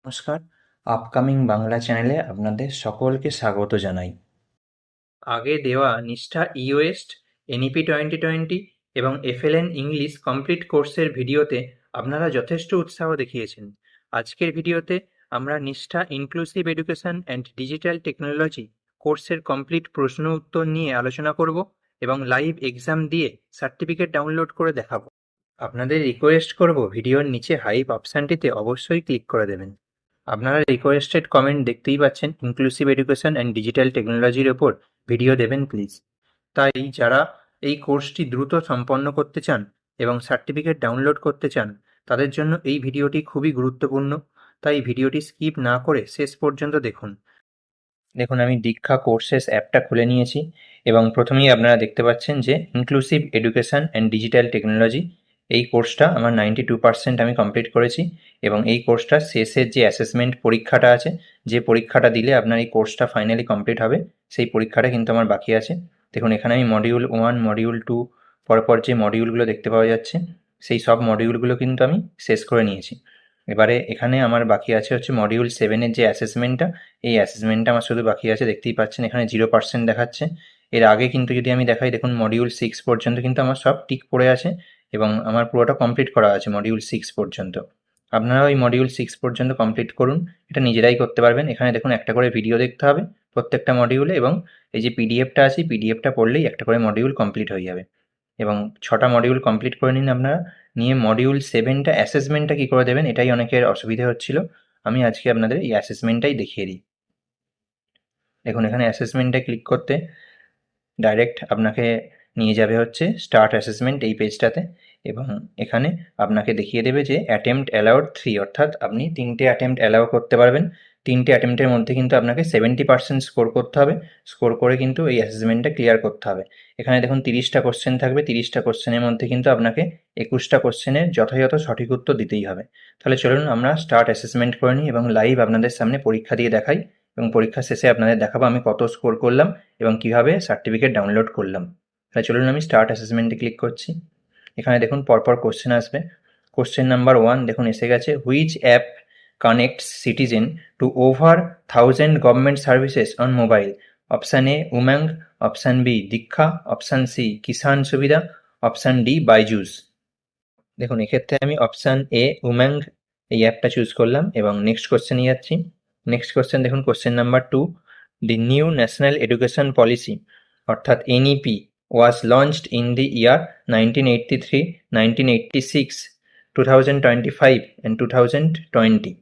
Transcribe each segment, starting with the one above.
নমস্কার, আপকামিং বাংলা চ্যানেলে আপনাদের সকলকে স্বাগত জানাই। আগে দেওয়া নিষ্ঠা ইওয়েস্ট, এনইপি 2020 এবং এফএলএন ইংলিশ কমপ্লিট কোর্সের ভিডিওতে আপনারা যথেষ্ট উৎসাহ দেখিয়েছেন। আজকের ভিডিওতে আমরা নিষ্ঠা inclusive education and digital technology কোর্সের কমপ্লিট প্রশ্ন উত্তর নিয়ে আলোচনা করব এবং লাইভ এক্সাম দিয়ে সার্টিফিকেট ডাউনলোড করে দেখাবো। আপনাদের রিকোয়েস্ট করব ভিডিওর নিচে হাইপ অপশানটিতে অবশ্যই ক্লিক করে দেবেন। আপনারা রিকোয়েস্টেড কমেন্ট দেখতেই পাচ্ছেন, ইনক্লুসিভ এডুকেশন অ্যান্ড ডিজিটাল টেকনোলজির ওপর ভিডিও দেবেন প্লিজ। তাই যারা এই কোর্সটি দ্রুত সম্পন্ন করতে চান এবং সার্টিফিকেট ডাউনলোড করতে চান তাদের জন্য এই ভিডিওটি খুবই গুরুত্বপূর্ণ। তাই ভিডিওটি স্কিপ না করে শেষ পর্যন্ত দেখুন। দেখুন, আমি দীক্ষা কোর্সেস অ্যাপটা খুলে নিয়েছি এবং প্রথমেই আপনারা দেখতে পাচ্ছেন যে inclusive education and digital technology এই কোর্সটা আমার 92% আমি কমপ্লিট করেছি এবং এই কোর্সটার শেষের যে অ্যাসেসমেন্ট পরীক্ষাটা আছে, যে পরীক্ষাটা দিলে আপনার এই কোর্সটা ফাইনালি কমপ্লিট হবে, সেই পরীক্ষাটা কিন্তু আমার বাকি আছে। দেখুন, এখানে আমি মডিউল 1, মডিউল 2 পরপর যে মডিউলগুলো দেখতে পাওয়া যাচ্ছে সেই সব মডিউলগুলো কিন্তু আমি শেষ করে নিয়েছি। এবারে এখানে আমার বাকি আছে হচ্ছে মডিউল 7-এর যে অ্যাসেসমেন্টটা, এই অ্যাসেসমেন্টটা আমার শুধু বাকি আছে। দেখতেই পাচ্ছেন এখানে 0% দেখাচ্ছে। এর আগে কিন্তু যদি আমি দেখাই, দেখুন মডিউল 6 পর্যন্ত কিন্তু আমার সব টিক পড়ে আছে এবং আমার পুরোটা কমপ্লিট করা আছে মডিউল 6 পর্যন্ত। আপনারাও এই মডিউল 6 পর্যন্ত কমপ্লিট করুন, এটা নিজেরাই করতে পারবেন। এখানে দেখুন একটা করে ভিডিও দেখতে হবে প্রত্যেকটা মডিউলে এবং এই যে পিডিএফটা আছে, পিডিএফটা পড়লেই একটা করে মডিউল কমপ্লিট হয়ে যাবে এবং 6টা মডিউল কমপ্লিট করে নিন আপনারা। নিয়ে মডিউল 7টা অ্যাসেসমেন্টটা কী করে দেবেন, এটাই অনেকের অসুবিধে হচ্ছিল। আমি আজকে আপনাদের এই অ্যাসেসমেন্টটাই দেখিয়ে দিই। দেখুন, এখানে অ্যাসেসমেন্টে ক্লিক করতে ডাইরেক্ট আপনাকে নিয়ে যাবে হচ্ছে স্টার্ট অ্যাসেসমেন্ট এই পেজটাতে এবং এখানে আপনাকে দেখিয়ে দেবে যে অ্যাটেম্প্ট অ্যালাউড 3, অর্থাৎ আপনি 3টে অ্যাটেম্প্ট অ্যালাউ করতে পারবেন। 3টে অ্যাটেম্প্টের মধ্যে কিন্তু আপনাকে 70% স্কোর করতে হবে। স্কোর করে কিন্তু এই অ্যাসেসমেন্টটা ক্লিয়ার করতে হবে। এখানে দেখুন 30টা কোশ্চেন থাকবে, 30টা কোশ্চেনের মধ্যে কিন্তু আপনাকে 21টা কোশ্চেনের যথাযথ সঠিক উত্তর দিতেই হবে। তাহলে চলুন আমরা স্টার্ট অ্যাসেসমেন্ট করে নিই এবং লাইভ আপনাদের সামনে পরীক্ষা দিয়ে দেখাই এবং পরীক্ষা শেষে আপনাদের দেখাবো আমি কত স্কোর করলাম এবং কীভাবে সার্টিফিকেট ডাউনলোড করলাম। তাহলে চলুন আমি স্টার্ট অ্যাসেসমেন্টে ক্লিক করছি। এখানে দেখুন পরপর কোশ্চেন আসবে। কোশ্চেন নাম্বার 1 দেখুন এসে গেছে, which app connects citizen to over 1000 government services on mobile? Option A Umang, option B Diksha, option C Kisan Suvidha, option D Byju's. দেখুন, এক্ষেত্রে আমি অপশান এ উমঙ্গ এই অ্যাপটা চুজ করলাম এবং নেক্সট কোশ্চেনে যাচ্ছি। নেক্সট কোশ্চেন দেখুন, কোশ্চেন নাম্বার 2, দি নিউ ন্যাশনাল এডুকেশন পলিসি অর্থাৎ NEP was launched in the year 1983, 1986, 2025 and 2020.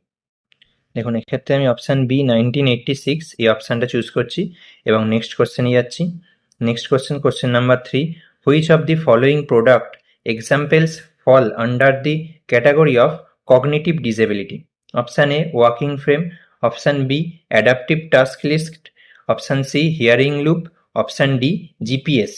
দেখুন, এক্ষেত্রে আমি অপশান বি 1986 এই অপশানটা চুজ করছি এবং নেক্সট কোশ্চেনে যাচ্ছি। Next question, question number 3, which of the following product examples fall under the category of cognitive disability? Option A walking frame, option B adaptive task list, option C hearing loop, option D GPS.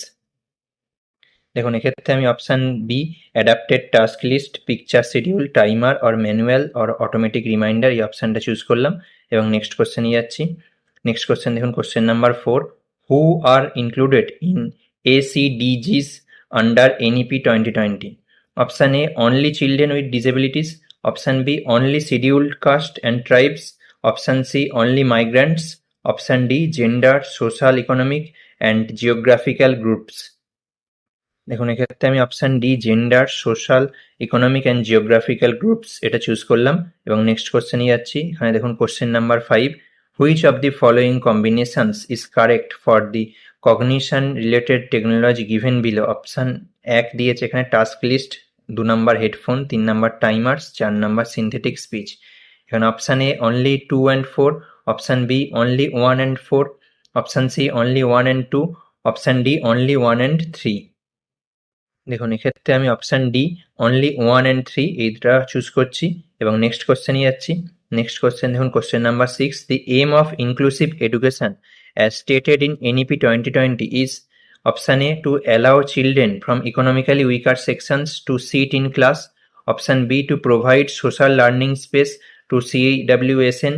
দেখুন, এক্ষেত্রে আমি option B adapted task list, picture schedule, timer or manual or automatic reminder এই অপশানটা choose করলাম এবং next কোশ্চেনে যাচ্ছি। Next question দেখুন, question number 4, who are included in SEDGs under NEP 2020? Option A only children with disabilities, option B only scheduled caste and tribes, option C only migrants, option D gender, social, economic and geographical groups. দেখুন, এক্ষেত্রে আমি option D gender, social, economic and geographical groups এটা choose করলাম এবং next কোশ্চেনে যাচ্ছি। এখানে দেখুন question number 5, which of the following combinations is correct for the cognition related technology given below? Option 1 দিয়েছে এখানে task list, 2 number headphone, 3 number timers, 4 number synthetic speech. এখানে option A only 2 and 4, option B only 1 and 4, option C only 1 and 2, option D only 1 and 3। দেখুন, এক্ষেত্রে আমি option D only 1 and 3 এইটা choose করছি এবং next কোশ্চেনে যাচ্ছি। Next question দেখুন, question number 6, the aim of inclusive education as stated in NEP 2020 is? Option A to allow children from economically weaker sections to sit in class, option B to provide social learning space to CWSN,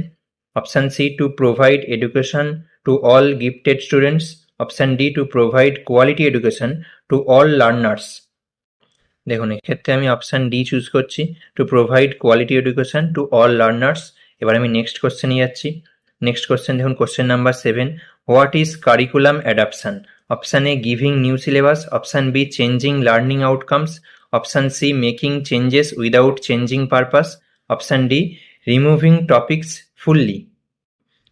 option C to provide education to all gifted students, option D to provide quality education to all learners. দেখুন, এক্ষেত্রে আমি option D choose করছি, to provide quality education to all learners এবার আমি next কোশ্চেনে যাচ্ছি। Next question দেখুন, question number 7, what is curriculum adaption? Option A giving new syllabus, option B changing learning outcomes, option C making changes without changing purpose, option D removing topics fully.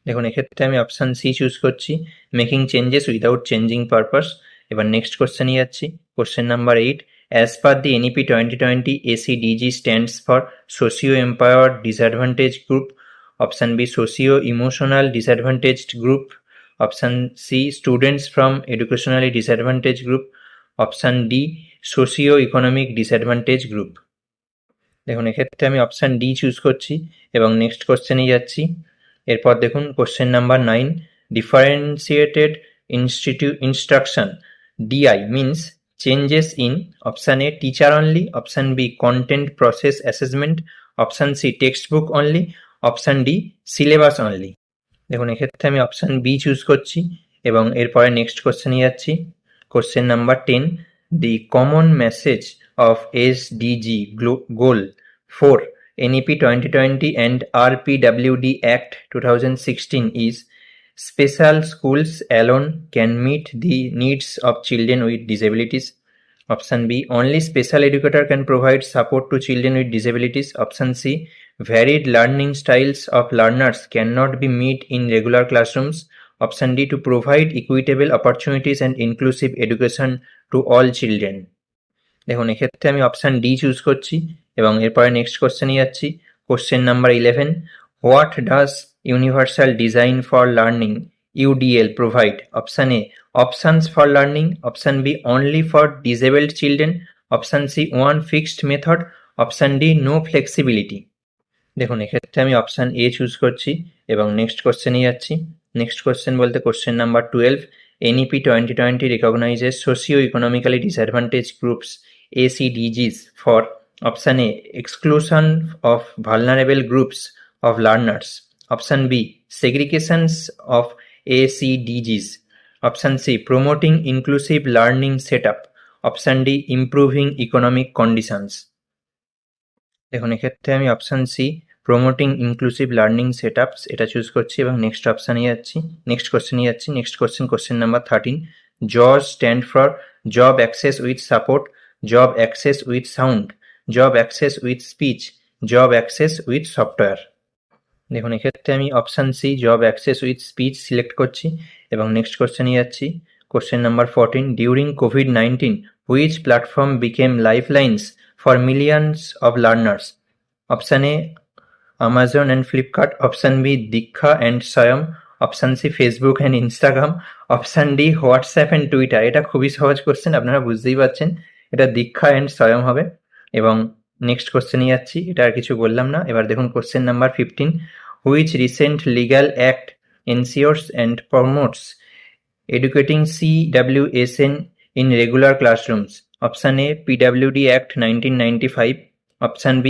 দেখুন এক্ষেত্রে আমি option C choose করছি, making changes without changing purpose. এবার next কোশ্চেনে যাচ্ছি, question number 8, as per the NEP 2020 ACDG stands for socio empowered disadvantage group, option B socio emotional disadvantaged group, option C students from educationally disadvantage group, option D socio economic disadvantage group. দেখুন এক্ষেত্রে আমি option D choose করছি এবং next কোশ্চেনে যাচ্ছি। এরপর দেখুন question number 9, differentiated instruction DI means changes in, option A teacher only, option B content process assessment, option C text book only, option D syllabus only. দেখুন এক্ষেত্রে আমি অপশান বি চুজ করছি এবং এরপরে নেক্সট কোশ্চেনে যাচ্ছি। Question number 10, the common message of SDG Goal 4 NEP 2020 and RPWD Act 2016 is special schools alone can meet the needs of children with disabilities. Option B, only special educator can provide support to children with disabilities. Option C, varied learning styles of learners cannot be met in regular classrooms. Option D, to provide equitable opportunities and inclusive education to all children. দেখুন এক্ষেত্রে আমি option D choose করছি এবং এরপরে next কোশ্চেনে যাচ্ছি। Question number 11, what does universal design for learning UDL provide? Option A options for learning, option B only for disabled children, option C one fixed method, option D no flexibility. দেখুন এক্ষেত্রে আমি option A choose করছি এবং next কোশ্চেনে যাচ্ছি। Next question বলতে question number 12, NEP 2020 recognizes socio-economically disadvantaged groups ACDGs for, option A, exclusion of vulnerable groups of learners, option B, segregations of ACDGs, option C, promoting inclusive learning setup, option D, improving economic conditions. দেখুন এক্ষেত্রে আমি option C promoting inclusive learning setups এটা choose করছি এবং next অপশানে যাচ্ছি, next কোশ্চেনে যাচ্ছি। নেক্সট কোশ্চেন নাম্বার 13, জজ stand for job access with support, job access with sound, job access with speech, job access with software. দেখুন এক্ষেত্রে আমি option C job access with speech select করছি এবং নেক্সট কোশ্চেনে যাচ্ছি। Question number 14, during COVID-19 which platform became lifelines for millions of learners? Option A, Amazon and Flipkart, option B, Diksha and Swayam, option C, Facebook and Instagram, option D, WhatsApp and Twitter. এটা খুবই সহজ question, আপনারা বুঝতেই পারছেন এটা দীক্ষা and স্বয়ং হবে। এবং নেক্সট কোশ্চেনে যাচ্ছি, এটা আর কিছু বললাম না। এবার দেখুন question number 15, which recent legal act ensures and promotes educating CWSN in regular classrooms? Option A, PWD Act 1995, option B,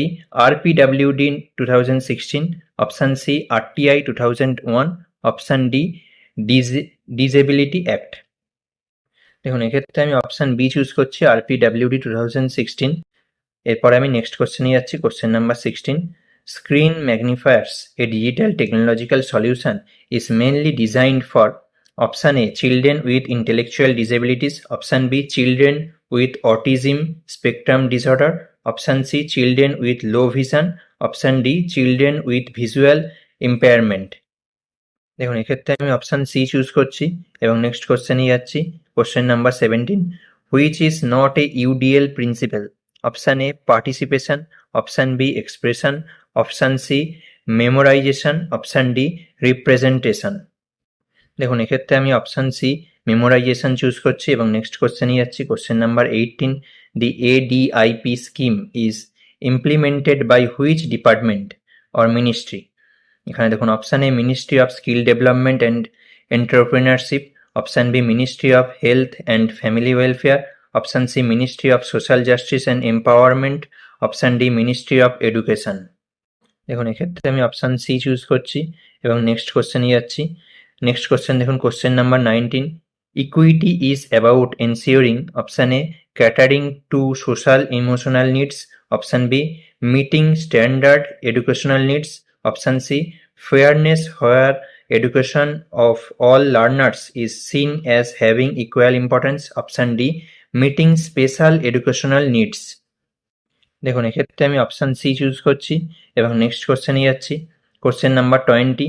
RPWD 2016, option C, RTI 2001, option D, Disability Act. দেখুন এক্ষেত্রে আমি অপশান বি চুজ করছি, RPWD 2016। এরপরে আমি next কোশ্চেনে যাচ্ছি। Question number 16, screen magnifiers a digital technological solution is mainly designed for, option A, children with intellectual disabilities, option B, children with autism spectrum disorder, option C, children with low vision, option D, children with visual impairment. দেখুন এক্ষেত্রে আমি option C choose করছি এবং next কোশ্চেনে যাচ্ছি। Question number 17, which is not a UDL principle? Option A participation, option B expression, option C memorisation, option D representation. দেখুন এক্ষেত্রে আমি অপশান সি মেমোরাইজেশন চুজ করছি এবং নেক্সট কোশ্চেনে যাচ্ছি। Question number 18, the ADIP scheme is implemented by which department or ministry? এখানে দেখুন option A ministry of skill development and entrepreneurship, option B ministry of health and family welfare, option C ministry of social justice and empowerment, option D ministry of education. দেখুন এক্ষেত্রে আমি option C choose করছি এবং next কোশ্চেনে যাচ্ছি। Next question দেখুন question number 19, equity is about ensuring, option A catering to social emotional needs, option B meeting standard educational needs, option C fairness where education of all learners is seen as having equal importance, option D meeting special educational needs। দেখুন এক্ষেত্রে আমি option C choose করছি এবং next কোশ্চেনে যাচ্ছি। Question number 20,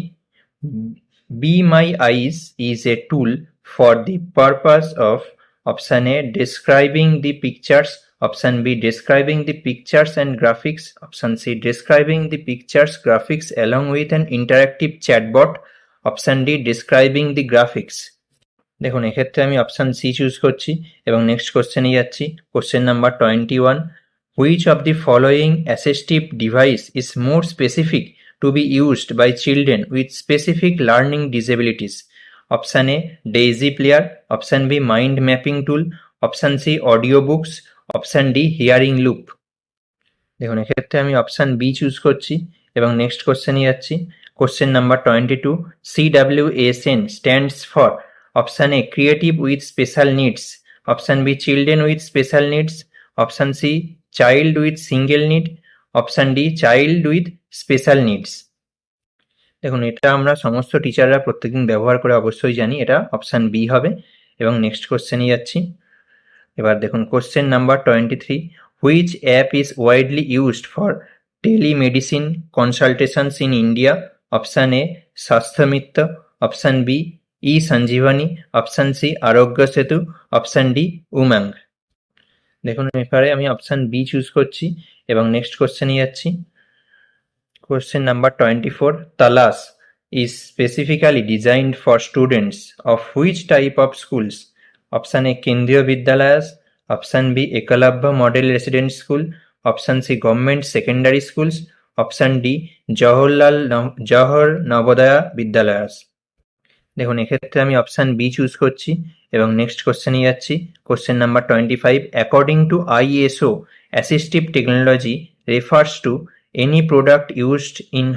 Be My Eyes is a tool for the purpose of option A describing the pictures, option B describing the pictures and graphics, option C describing the pictures graphics along with an interactive chatbot, option D describing the graphics. দেখুন এক্ষেত্রে আমি option C choose করছি এবং next কোশ্চেনে যাচ্ছি। Question number 21, which of the following assistive device is more specific to be used by children with specific learning disabilities? Option A Daisy Player, Option B Mind Mapping Tool, Option C Audiobooks, Option D Hearing Loop। দেখুন এক্ষেত্রে আমি option B choose করছি এবং next কোশ্চেনে যাচ্ছি। Question number 22, CWSN stands for option A creative with special needs, option B children with special needs, option C child with single need, option D child with special needs. দেখুন এটা আমরা সমস্ত টিচাররা প্রত্যেকদিন ব্যবহার করে অবশ্যই জানি, এটা অপশান বি হবে। এবং নেক্সট কোশ্চেনে যাচ্ছি। এবার দেখুন question number 23, which app is widely used for telemedicine consultations in India? Option A Swasthyamitra, option B E Sanjeevani, option C Arogya Setu, option D Umang. দেখুন এবারে আমি অপশান বি চুজ করছি এবং নেক্সট কোশ্চেনে যাচ্ছি। কোশ্চেন নাম্বার 24, তালাশ is specifically designed for students of which type of schools? Option A Kendriya Vidyalaya, option B Eklavya model resident school, option C government secondary schools, option D Jawahar Navodaya Vidyalaya. দেখুন এক্ষেত্রে আমি অপশান বি চুজ করছি এবং নেক্সট কোশ্চেনে যাচ্ছি। Question number 25, according to ISO assistive technology refers to any product used in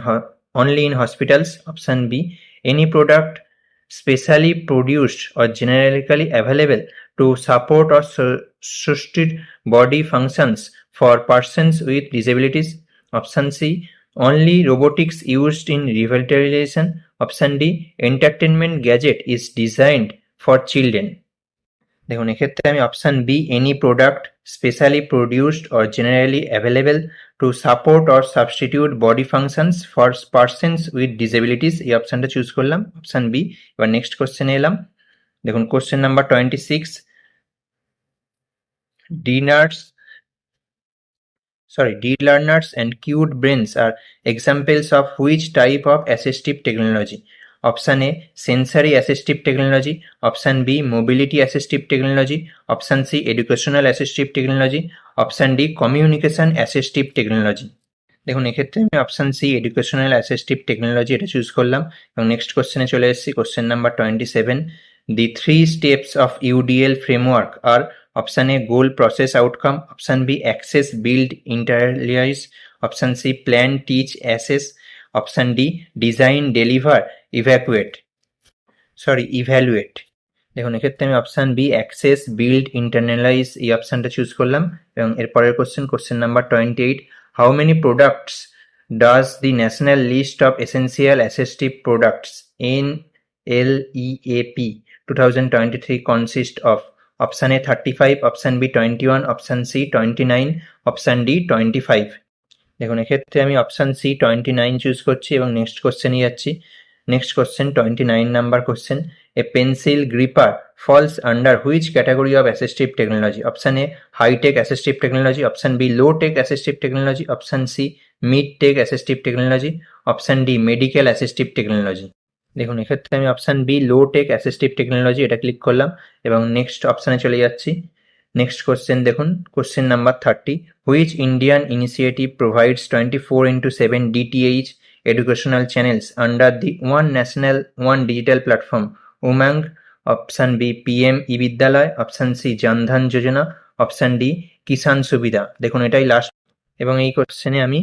only in hospitals, option B any product specially produced or generically available to support or substitute body functions for persons with disabilities, option C only robotics used in rehabilitation, option D entertainment gadget is designed for children। দেখুন এক্ষেত্রে আমি option B any product specially produced or generally available to support or substitute body functions for persons with disabilities, এই অপশানটা choose করলাম, option B. এবার next কোশ্চেনে এলাম। দেখুন question number 26, D-learners and cute brains are examples of which type of assistive technology? Option A sensory assistive technology, option B mobility assistive technology, option C educational assistive technology, option D communication assistive technology। দেখুন এক্ষেত্রে আমি option C educational assistive technology এটা choose করলাম এবং next কোশ্চেনে চলে এসেছি। Question number 27, the 3 steps of UDL framework are option A goal process outcome, option B access build internalize, option C plan teach assess, option D design deliver evaluate। দেখুন এক্ষেত্রে আমি option B access build internalise এই অপশানটা choose করলাম এবং এরপরের question number 28, how many products does the national list of essential assistive products NLEAP 2023 consist of? Option A 35, option B 21, option C 29, option D 25। দেখুন এক্ষেত্রে আমি অপশান সি 29 চুজ করছি এবং নেক্সট কোশ্চেনে যাচ্ছি। Next question 29 number question, a pencil gripper falls under which category of assistive technology? Option A high tech assistive technology, option B low tech assistive technology, option C mid tech assistive technology, option D medical assistive technology. দেখুন এক্ষেত্রে আমি option B low tech assistive technology এটা click করলাম এবং next অপশানে চলে যাচ্ছি। Next question দেখুন question number 30, which Indian initiative provides 24/7 DTH educational channels under the one national one digital platform umang? Option B PM e-বিদ্যালয়, option C Jandhan Yojana, option D Kisan Suvidha. দেখুন এটাই লাস্ট এবং এই কোশ্চেনে আমি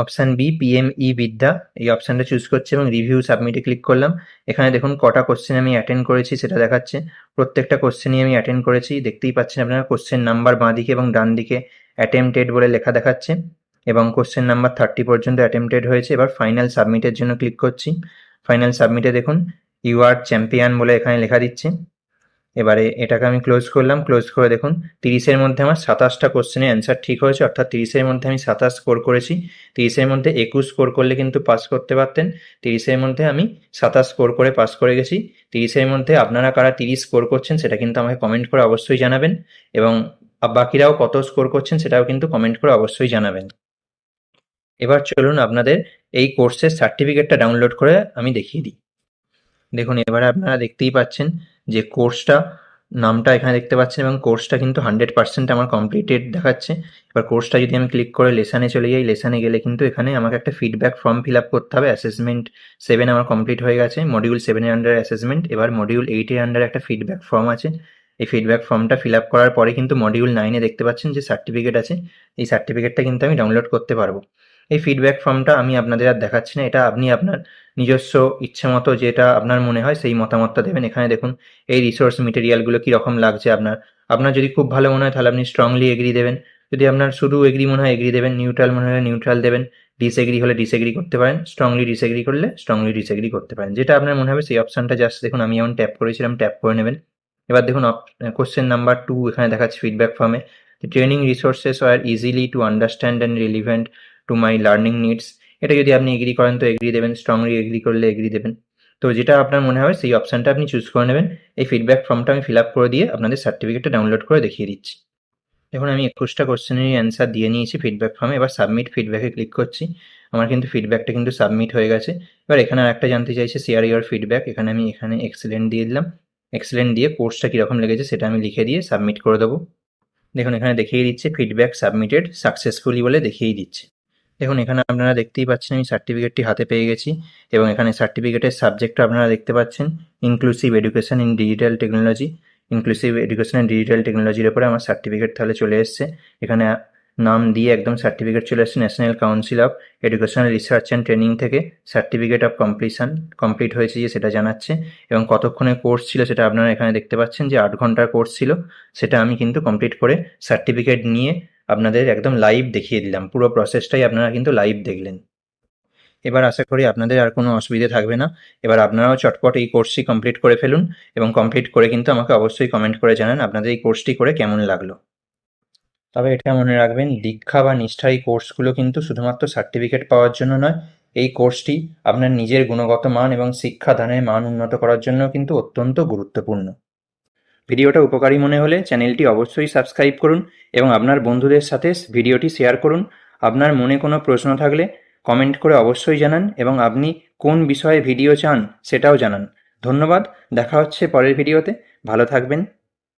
অপশান বি PM e-বিদ্যা এই অপশানটা চুজ করছি এবং রিভিউ সাবমিটে ক্লিক করলাম। এখানে দেখুন কটা কোশ্চেন আমি অ্যাটেন্ড করেছি সেটা দেখাচ্ছে, প্রত্যেকটা কোশ্চেনই আমি অ্যাটেন্ড করেছি। দেখতেই পাচ্ছেন আপনারা কোশ্চেন নাম্বার বাঁ দিকে এবং ডান দিকে অ্যাটেম্পটেড বলে লেখা দেখাচ্ছে এবং কোশ্চেন নাম্বার 30 পর্যন্ত অ্যাটেম্পটেড হয়েছে। এবার ফাইনাল সাবমিটের জন্য ক্লিক করছি। ফাইনাল সাবমিটে দেখুন ইউ আর চ্যাম্পিয়ন বলে এখানে লেখা দিচ্ছে। এবারে এটাকে আমি ক্লোজ করলাম। ক্লোজ করে দেখুন 30-এর মধ্যে আমার 27টা কোশ্চেনের অ্যান্সার ঠিক হয়েছে, অর্থাৎ 30-এর মধ্যে আমি 27 স্কোর করেছি। 30-এর মধ্যে 21 স্কোর করলে কিন্তু পাস করতে পারতেন। 30-এর মধ্যে আমি 27 স্কোর করে পাস করে গেছি। 30-এর মধ্যে আপনারা কারা 30 স্কোর করছেন সেটা কিন্তু আমাকে কমেন্ট করে অবশ্যই জানাবেন, এবং বাকিরাও কত স্কোর করছেন সেটাও কিন্তু কমেন্ট করে অবশ্যই জানাবেন। এবার চলুন আপনাদের এই কোর্সের সার্টিফিকেটটা ডাউনলোড করে আমি দেখিয়ে দিই। দেখুন এবারে আপনারা দেখতেই পাচ্ছেন যে কোর্সটা নামটা এখানে দেখতে পাচ্ছেন, এবং কোর্সটা কিন্তু 100% আমার কমপ্লিটেড দেখাচ্ছে। এবার কোর্সটা যদি আমি ক্লিক করে লেসানে চলে যাই, লেসানে গেলে কিন্তু এখানে আমাকে একটা ফিডব্যাক ফর্ম ফিল আপ করতে হবে। অ্যাসেসমেন্ট 7 আমার কমপ্লিট হয়ে গেছে, মডিউল 7-এর আন্ডারে অ্যাসেসমেন্ট। এবার মডিউল 8-এর আন্ডারে একটা ফিডব্যাক ফর্ম আছে। এই ফিডব্যাক ফর্মটা ফিল আপ করার পরে কিন্তু মডিউল 9-এ দেখতে পাচ্ছেন যে সার্টিফিকেট আছে, এই সার্টিফিকেটটা কিন্তু আমি ডাউনলোড করতে পারবো। এই ফিডব্যাক ফর্মটা আমি আপনাদের আর দেখাচ্ছি না, এটা আপনি আপনার নিজস্ব ইচ্ছে মতো যেটা আপনার মনে হয় সেই মতামতটা দেবেন। এখানে দেখুন এই রিসোর্স মেটেরিয়ালগুলো কীরকম লাগছে আপনার যদি খুব ভালো মনে হয় তাহলে আপনি স্ট্রংলি এগ্রি দেবেন, যদি আপনার শুধু এগ্রি মনে হয় এগ্রি দেবেন, নিউট্রাল মনে হয় নিউট্রাল দেবেন, ডিসএগ্রি হলে ডিসএগ্রি করতে পারেন, স্ট্রংলি ডিসএগ্রি করলে স্ট্রংলি ডিসএগ্রি করতে পারেন। যেটা আপনার মনে হবে সেই অপশানটা জাস্ট দেখুন আমি যেমন ট্যাপ করেছিলাম ট্যাপ করে নেবেন। এবার দেখুন কোশ্চেন নাম্বার 2 এখানে দেখাচ্ছে ফিডব্যাক ফর্মে, training resources are easily to understand and relevant to my learning needs. এটা যদি আপনি এগ্রি করেন তো এগ্রি দেবেন, স্ট্রংলি এগ্রি করলে এগ্রি দেবেন। তো যেটা আপনার মনে হবে সেই অপশানটা আপনি চুজ করে নেবেন। এই ফিডব্যাক ফর্মটা আমি ফিল আপ করে দিয়ে আপনাদের সার্টিফিকেটটা ডাউনলোড করে দেখিয়ে দিচ্ছি। এখন আমি 21টা কোশ্চেনেরই অ্যান্সার দিয়ে নিয়েছি ফিডব্যাক ফর্মে। এবার সাবমিট ফিডব্যাকে ক্লিক করছি। আমার কিন্তু ফিডব্যাকটা কিন্তু সাবমিট হয়ে গেছে। এবার এখানে আরেকটা জানতে চাইছে শেয়ার ইওর ফিডব্যাক। এখানে আমি এক্সেলেন্ট দিয়ে দিলাম। এক্সেলেন্ট দিয়ে কোর্সটা কীরকম লেগেছে সেটা আমি লিখে দিয়ে সাবমিট করে দেবো। দেখুন এখানে দেখিয়ে দিচ্ছে ফিডব্যাক সাবমিটেড সাকসেসফুলি বলে দেখিয়েই দিচ্ছে। দেখুন এখানে আপনারা দেখতেই পাচ্ছেন আমি সার্টিফিকেটটি হাতে পেয়ে গেছি, এবং এখানে সার্টিফিকেটের সাবজেক্টটা আপনারা দেখতে পাচ্ছেন inclusive education in digital technology. Inclusive education in digital টেকনোলজির উপরে আমার সার্টিফিকেট তাহলে চলে এসছে। এখানে নাম দিয়ে একদম সার্টিফিকেট চলে এসছে, national council of educational research and training থেকে সার্টিফিকেট অফ কমপ্লিট হয়েছে যে সেটা জানাচ্ছে, এবং কতক্ষণের কোর্স ছিল সেটা আপনারা এখানে দেখতে পাচ্ছেন যে 8 ঘন্টার কোর্স ছিল। সেটা আমি কিন্তু কমপ্লিট করে সার্টিফিকেট নিয়ে আপনাদের একদম লাইভ দেখিয়ে দিলাম, পুরো প্রসেসটাই আপনারা কিন্তু লাইভ দেখলেন। এবার আশা করি আপনাদের আর কোনো অসুবিধে থাকবে না। এবার আপনারাও চটপট এই কোর্সটি কমপ্লিট করে ফেলুন, এবং কমপ্লিট করে কিন্তু আমাকে অবশ্যই কমেন্ট করে জানান আপনাদের এই কোর্সটি করে কেমন লাগলো। তবে এটা মনে রাখবেন, দীক্ষা বা নিষ্ঠার এই কোর্সগুলো কিন্তু শুধুমাত্র সার্টিফিকেট পাওয়ার জন্য নয়, এই কোর্সটি আপনার নিজের গুণগত মান এবং শিক্ষাদানের মান উন্নত করার জন্য কিন্তু অত্যন্ত গুরুত্বপূর্ণ। ভিডিওটা উপকারী মনে হলে চ্যানেলটি অবশ্যই সাবস্ক্রাইব করুন, এবং আপনার বন্ধুদের সাথে ভিডিওটি শেয়ার করুন। আপনার মনে কোনো প্রশ্ন থাকলে কমেন্ট করে অবশ্যই জানান, এবং আপনি কোন বিষয়ে ভিডিও চান সেটাও জানান। ধন্যবাদ, দেখা হচ্ছে পরের ভিডিওতে। ভালো থাকবেন।